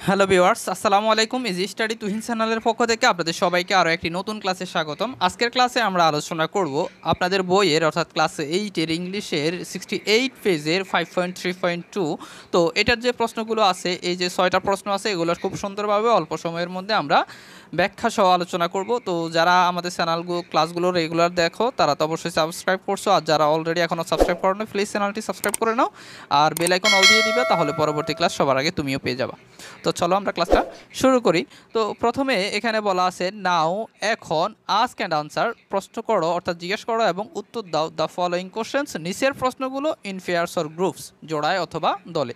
Hello viewers, আসসালামু আলাইকুম। Easy study Tuhin চ্যানেলের পক্ষ থেকে আপনাদের সবাইকে আরও একটি নতুন ক্লাসে স্বাগতম। আজকের ক্লাসে আমরা আলোচনা করব আপনাদের বইয়ের অর্থাৎ ক্লাস 8-এর ইংলিশের 68 পেজের 5.3.2। তো এটার যে প্রশ্নগুলো আছে, এই যে 6টা প্রশ্ন আছে, এগুলো খুব সুন্দরভাবে অল্প সময়ের মধ্যে আমরা ব্যাখ্যা সহ আলোচনা করব। তো যারা আমাদের ক্লাসগুলো রেগুলার দেখো তারা তো অবশ্যই সাবস্ক্রাইব করছো, আর যারা অলরেডি এখনও সাবস্ক্রাইব করো না প্লিজ চ্যানেলটি সাবস্ক্রাইব করে নাও আর বেল আইকন অল দিয়ে দিবে, তাহলে পরবর্তী ক্লাস সবার আগে তুমিও পেয়ে যাবা। তো চলো আমরা ক্লাসটা শুরু করি। তো প্রথমে এখানে বলা আছে নাও, এখন, আস্ক অ্যান্ড আনসার, প্রশ্ন করো অর্থাৎ জিজ্ঞেস করো এবং উত্তর দাও দ্য ফলোয়িং কোশ্চেন্স, নিচের প্রশ্নগুলো ইন পেয়ার্স অর গ্রুপস, জোড়ায় অথবা দলে।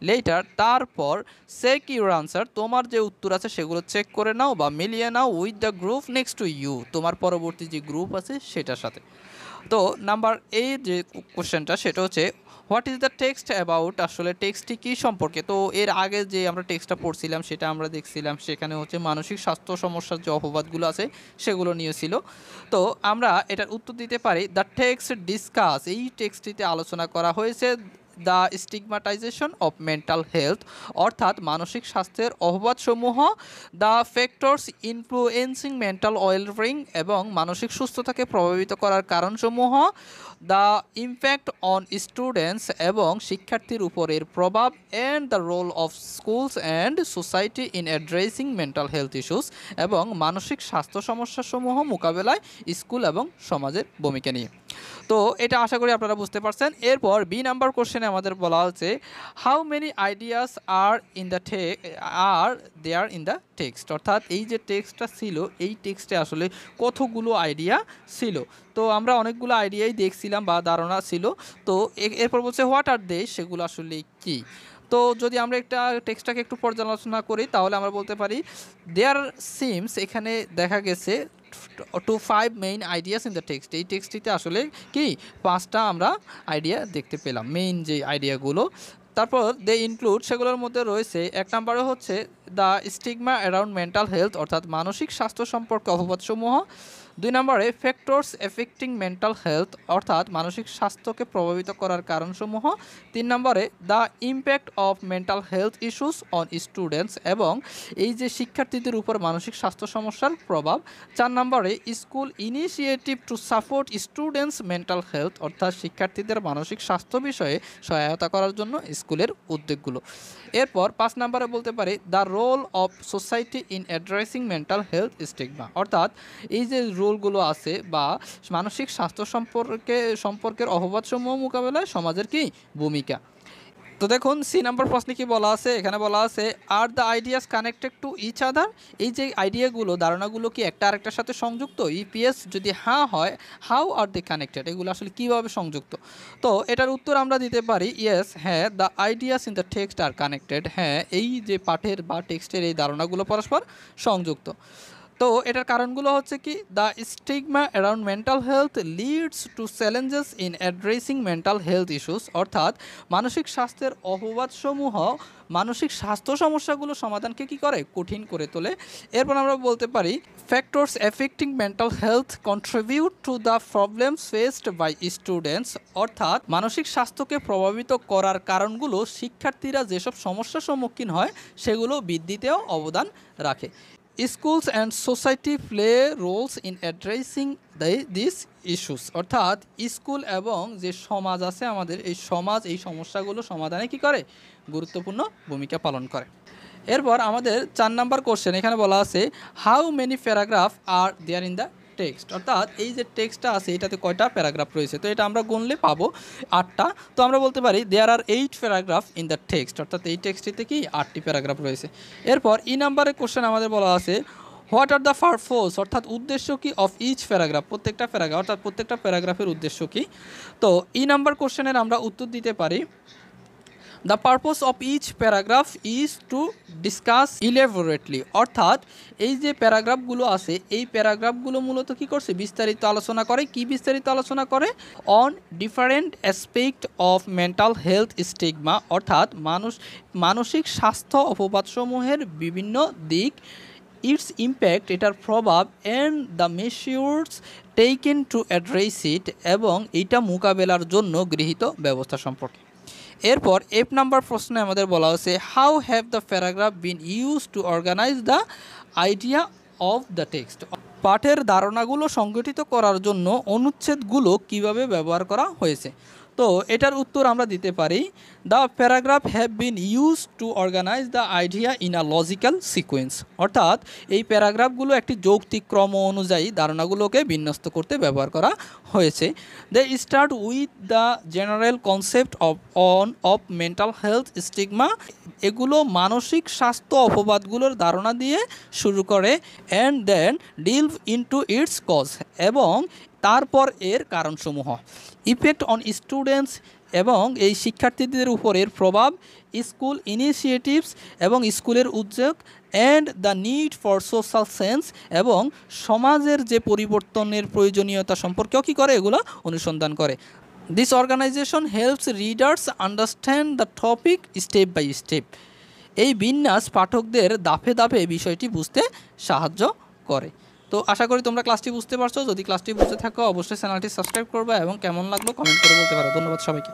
লেটার, তারপর চেক ইউর আনসার, তোমার যে উত্তর আছে সেগুলো চেক করে নাও বা মিলিয়ে নাও with the group next to you, তোমার পরবর্তী যে গ্রুপ আছে সেটার সাথে। তো নাম্বার এ যে কোশ্চেনটা সেটা হচ্ছে what is the text about, আসলে টেক্সটটি কী সম্পর্কে। তো এর আগে যে আমরা টেক্সটটা পড়ছিলাম সেটা আমরা দেখছিলাম, সেখানে হচ্ছে মানসিক স্বাস্থ্য সমস্যার যে অপবাদগুলো আছে সেগুলো নিয়েছিল। তো আমরা এটার উত্তর দিতে পারি দ্য টেক্সট ডিসকাস, এই টেক্সটটিতে আলোচনা করা হয়েছে the stigmatization of mental health, অর্থাৎ মানসিক স্বাস্থ্যের অপবাদসমূহ, the factors influencing mental wellbeing, এবং মানসিক সুস্থতাকে প্রভাবিত করার কারণসমূহ, দ্য ইমপ্যাক্ট অন স্টুডেন্টস, এবং শিক্ষার্থীর উপরের প্রভাব, and the role of schools and society in addressing mental health issues, এবং মানসিক স্বাস্থ্য সমস্যাসমূহ মোকাবেলায় স্কুল এবং সমাজের ভূমিকা নিয়ে। তো এটা আশা করি আপনারা বুঝতে পারছেন। এরপর বি নাম্বার কোশ্চেনে আমাদের বলা হচ্ছে how many ideas are there in the text, অর্থাৎ এই যে টেক্সটটা ছিল এই টেক্সটে আসলে কতগুলো আইডিয়া ছিল। তো আমরা অনেকগুলো আইডিয়াই দেখছিলাম বা ধারণা ছিল। তো এরপর বলছে হোয়াট আর দে, সেগুলো আসলে কী। তো যদি আমরা একটা টেক্সটটাকে একটু পর্যালোচনা করি তাহলে আমরা বলতে পারি দেয়ার সিমস, এখানে দেখা গেছে to 5 main ideas in the text, এই টেক্সটটিতে আসলে কি 5টা আমরা আইডিয়া দেখতে পেলাম, মেইন যে আইডিয়াগুলো। তারপর দে ইনক্লুড, সেগুলোর মধ্যে রয়েছে এক নম্বরে হচ্ছে the stigma around mental health, অর্থাৎ মানসিক স্বাস্থ্য সম্পর্কে অপবাদসমূহ। 2 নম্বরে ফ্যাক্টরস এফেক্টিং মেন্টাল হেলথ, অর্থাৎ মানসিক স্বাস্থ্যকে প্রভাবিত করার কারণসমূহ। 3 নম্বরে the impact of mental health issues on students, এবং এই যে শিক্ষার্থীদের উপর মানসিক স্বাস্থ্য সমস্যার প্রভাব। 4 নম্বরে school initiative to support students mental health, অর্থাৎ শিক্ষার্থীদের মানসিক স্বাস্থ্য বিষয়ে সহায়তা করার জন্য স্কুলের উদ্যোগগুলো। এরপর 5 নম্বরে বলতে পারি the role of society in addressing mental health stigma, অর্থাৎ এই যে রোলগুলো আছে বা মানসিক স্বাস্থ্য সম্পর্কের অপবাদসমূহ মোকাবেলায় সমাজের কি ভূমিকা। তো দেখুন সি নাম্বার প্রশ্নে কি বলা আছে, এখানে বলা আছে are the ideas connected to each other, এই যে আইডিয়াগুলো ধারণাগুলো কি একটা আরেকটার সাথে সংযুক্ত। ইপিএস যদি হ্যাঁ হয়, হাউ আর দে কানেক্টেড, এগুলো আসলে কীভাবে সংযুক্ত। তো এটার উত্তর আমরা দিতে পারি ইয়েস, হ্যাঁ, the ideas in the text are connected, হ্যাঁ এই যে পাঠের বা টেক্সটের এই ধারণাগুলো পরস্পর সংযুক্ত। তো এটার কারণগুলো হচ্ছে কি the stigma around mental health leads to challenges in addressing mental health issues, অর্থাৎ মানসিক স্বাস্থ্যের অপবাদসমূহ মানসিক স্বাস্থ্য সমস্যাগুলো সমাধানকে কী করে, কঠিন করে তোলে। এরপর আমরা বলতে পারি factors affecting mental health contribute to the problems faced by students, অর্থাৎ মানসিক স্বাস্থ্যকে প্রভাবিত করার কারণগুলো শিক্ষার্থীরা যেসব সমস্যার সম্মুখীন হয় সেগুলো বৃদ্ধিতেও অবদান রাখে। Schools and society play roles in addressing this issues, অর্থাৎ স্কুল এবং যে সমাজ আছে আমাদের, এই সমাজ এই সমস্যাগুলো সমাধানে কি করে, গুরুত্বপূর্ণ ভূমিকা পালন করে। এরপর আমাদের 4 নাম্বার কোশ্চেন, এখানে বলা আছে how many paragraph are there in the text, অর্থাৎ এই যে টেক্সটটা আছে এটাতে কয়টা প্যারাগ্রাফ রয়েছে। তো এটা আমরা গুনলে পাবো 8টা। তো আমরা বলতে পারি দেয়ার আর 8 প্যারাগ্রাফ ইন দ্য টেক্সট, অর্থাৎ এই টেক্সটিতে কি 8টি প্যারাগ্রাফ রয়েছে। এরপর ই নাম্বারের কোশ্চেন আমাদের বলা আছে হোয়াট আর দ্য পারপোজ, অর্থাৎ উদ্দেশ্য কি অফ ইচ প্যারাগ্রাফ, প্রত্যেকটা প্যারাগ্রাফ অর্থাৎ প্রত্যেকটা প্যারাগ্রাফের উদ্দেশ্য কি। তো ই নাম্বার কোশ্চেনের আমরা উত্তর দিতে পারি the purpose of each paragraph is to discuss elaborately, অর্থাৎ এই যে প্যারাগ্রাফগুলো আছে এই প্যারাগ্রাফগুলো মূলত কী করছে, বিস্তারিত আলোচনা করে। কি বিস্তারিত আলোচনা করে, on different aspect of mental health stigma, অর্থাৎ মানসিক স্বাস্থ্য অপবাদসমূহের বিভিন্ন দিক, ইটস ইম্প্যাক্ট, এটার প্রভাব, and the measures taken to address it, এবং এইটা মোকাবেলার জন্য গৃহীত ব্যবস্থা সম্পর্কে। এরপর এফ নাম্বার প্রশ্নে আমাদের বলা হচ্ছে how have the paragraph been use to organise the idea of the text. পাঠের ধারণাগুলো সংগঠিত করার জন্য অনুচ্ছেদগুলো কিভাবে ব্যবহার করা হয়েছে। তো এটার উত্তর আমরা দিতে পারি the paragraph have been use to organise the idea in a logical sequence, অর্থাৎ এই প্যারাগ্রাফগুলো একটি যৌক্তিক ক্রম অনুযায়ী ধারণাগুলোকে বিন্যস্ত করতে ব্যবহার করা হয়েছে। They start with the general concept of mental health stigma, এগুলো মানসিক স্বাস্থ্য অপবাদগুলোর ধারণা দিয়ে শুরু করে, and then delve into its cause, এবং তারপর এর কারণসমূহ, ইফেক্ট অন স্টুডেন্টস, এবং এই শিক্ষার্থীদের উপর এর প্রভাব, স্কুল ইনিশিয়েটিভস এবং স্কুলের উদ্যোগ, and the need for social sense, এবং সমাজের যে পরিবর্তনের প্রয়োজনীয়তা সম্পর্কেও কী করে, এগুলো অনুসন্ধান করে। This organisation helps readers understand the topic step by step, এই বিন্যাস পাঠকদের ধাপে ধাপে বিষয়টি বুঝতে সাহায্য করে। তো আশা করি তোমরা ক্লাসটি বুঝতে পারছো। যদি ক্লাসটি বুঝতে থাকো অবশ্যই চ্যানেলটি সাবস্ক্রাইব করবে এবং কেমন লাগলো কমেন্ট করে বলতে পারো। ধন্যবাদ সবাইকে।